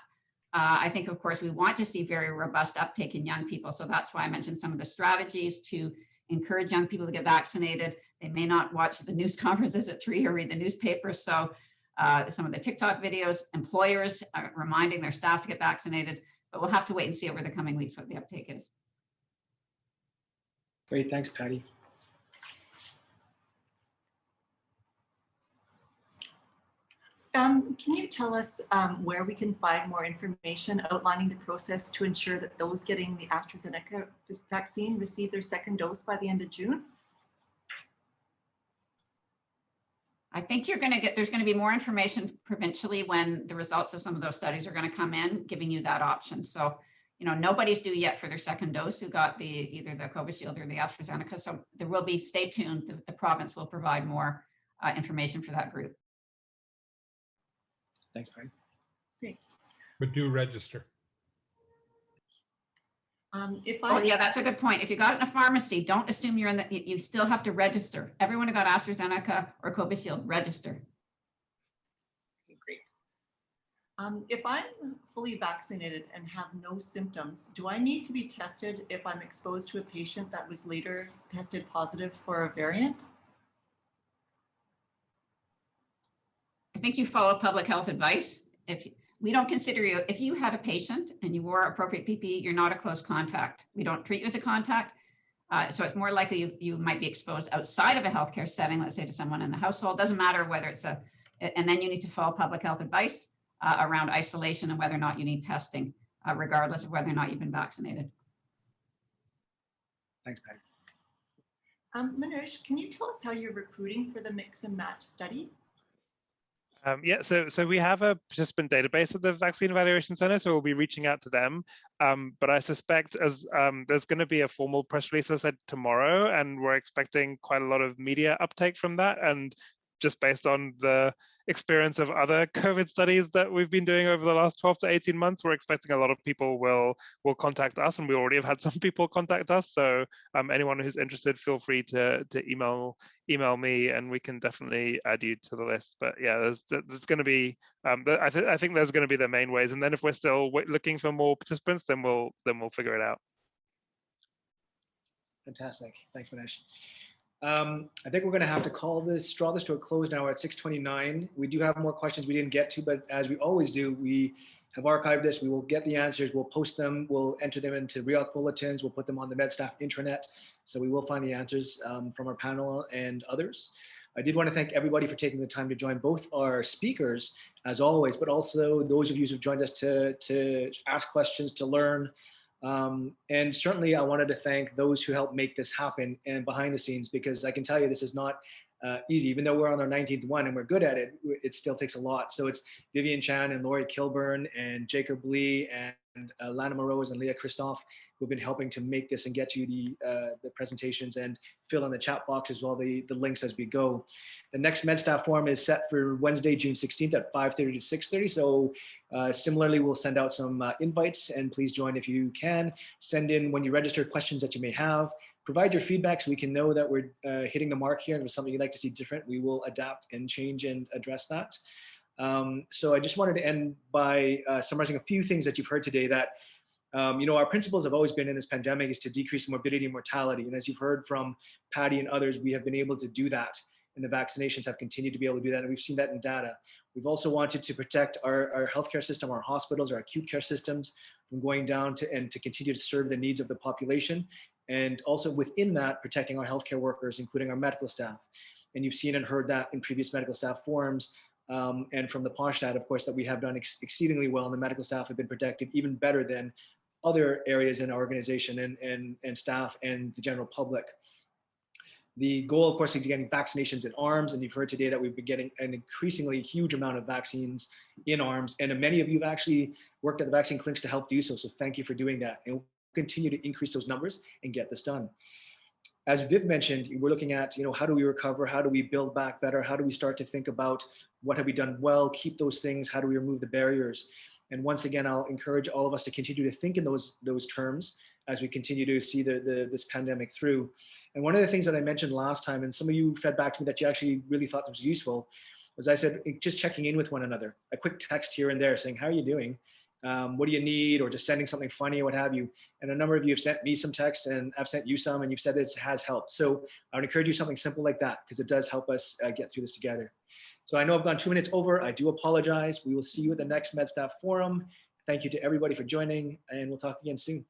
I think, of course, we want to see very robust uptake in young people. So that's why I mentioned some of the strategies to encourage young people to get vaccinated. They may not watch the news conferences at 3 or read the newspapers. So some of the TikTok videos, employers are reminding their staff to get vaccinated, but we'll have to wait and see over the coming weeks what the uptake is. Great. Thanks, Patty. Can you tell us where we can find more information outlining the process to ensure that those getting the AstraZeneca vaccine receive their second dose by the end of June? I think there's going to be more information provincially when the results of some of those studies are going to come in, giving you that option. So, nobody's due yet for their second dose who got either the COVID-19 or the AstraZeneca. So there will be, stay tuned, the province will provide more information for that group. Thanks, Patty. Thanks. But do register. Oh yeah, that's a good point. If you got it in a pharmacy, don't assume you're in you still have to register. Everyone who got AstraZeneca or COVID-19, register. Okay, great. If I'm fully vaccinated and have no symptoms, do I need to be tested if I'm exposed to a patient that was later tested positive for a variant? I think you follow public health advice. If we don't consider you, if you had a patient and you wore appropriate PPE, you're not a close contact. We don't treat you as a contact. So it's more likely you might be exposed outside of a healthcare setting, let's say to someone in the household. Doesn't matter whether it's and then you need to follow public health advice around isolation and whether or not you need testing, regardless of whether or not you've been vaccinated. Thanks, Patty. Manish, can you tell us how you're recruiting for the mix and match study? Yeah, so we have a participant database at the Vaccine Evaluation Center, so we'll be reaching out to them. But I suspect as there's going to be a formal press release, as I said, tomorrow, and we're expecting quite a lot of media uptake from that. And just based on the experience of other COVID studies that we've been doing over the last 12 to 18 months, we're expecting a lot of people will contact us, and we already have had some people contact us. So anyone who's interested, feel free to email me, and we can definitely add you to the list. But yeah, there's going to be I think there's going to be the main ways, and then if we're still looking for more participants, then we'll figure it out. Fantastic. Thanks, Manish. I think we're going to have to draw this to a close now at 6:29. We do have more questions we didn't get to, but as we always do, we have archived this. We will get the answers. We'll post them. We'll enter them into Reauth bulletins. We'll put them on the MedStaff intranet. So we will find the answers from our panel and others. I did want to thank everybody for taking the time to join, both our speakers, as always, but also those of you who have joined us to ask questions, to learn. And certainly I wanted to thank those who helped make this happen and behind the scenes, because I can tell you this is not easy. Even though we're on our 19th one and we're good at it, it still takes a lot. So it's Vivian Chan and Laurie Kilburn and Jacob Lee and Lana Morose and Leah Christoph who've been helping to make this and get you the presentations and fill in the chat box as well, the links as we go. The next MedStaff forum is set for Wednesday, June 16th at 5:30 to 6:30. So similarly, we'll send out some invites, and please join if you can. Send in when you register questions that you may have. Provide your feedback so we can know that we're hitting the mark here, and if there's something you'd like to see different, we will adapt and change and address that. So I just wanted to end by summarizing a few things that you've heard today that our principles have always been in this pandemic is to decrease morbidity and mortality. And as you've heard from Patty and others, we have been able to do that. And the vaccinations have continued to be able to do that. And we've seen that in data. We've also wanted to protect our healthcare system, our hospitals, our acute care systems from going down and to continue to serve the needs of the population. And also within that, protecting our healthcare workers, including our medical staff. And you've seen and heard that in previous medical staff forums. And from the Poshstat, of course, that we have done exceedingly well, and the medical staff have been protected even better than other areas in our organization and staff and the general public. The goal, of course, is getting vaccinations in arms, and you've heard today that we've been getting an increasingly huge amount of vaccines in arms, and many of you have actually worked at the vaccine clinics to help do so, so thank you for doing that, and we'll continue to increase those numbers and get this done. As Viv mentioned, we're looking at, how do we recover? How do we build back better? How do we start to think about what have we done well, keep those things? How do we remove the barriers? And once again, I'll encourage all of us to continue to think in those terms as we continue to see this pandemic through. And one of the things that I mentioned last time, and some of you fed back to me that you actually really thought this was useful, was I said, just checking in with one another, a quick text here and there saying, how are you doing? What do you need? Or just sending something funny or what have you. And a number of you have sent me some text and I've sent you some, and you've said it has helped. So I would encourage you something simple like that, because it does help us get through this together. So I know I've gone 2 minutes over. I do apologize. We will see you at the next MedStaff forum. Thank you to everybody for joining, and we'll talk again soon.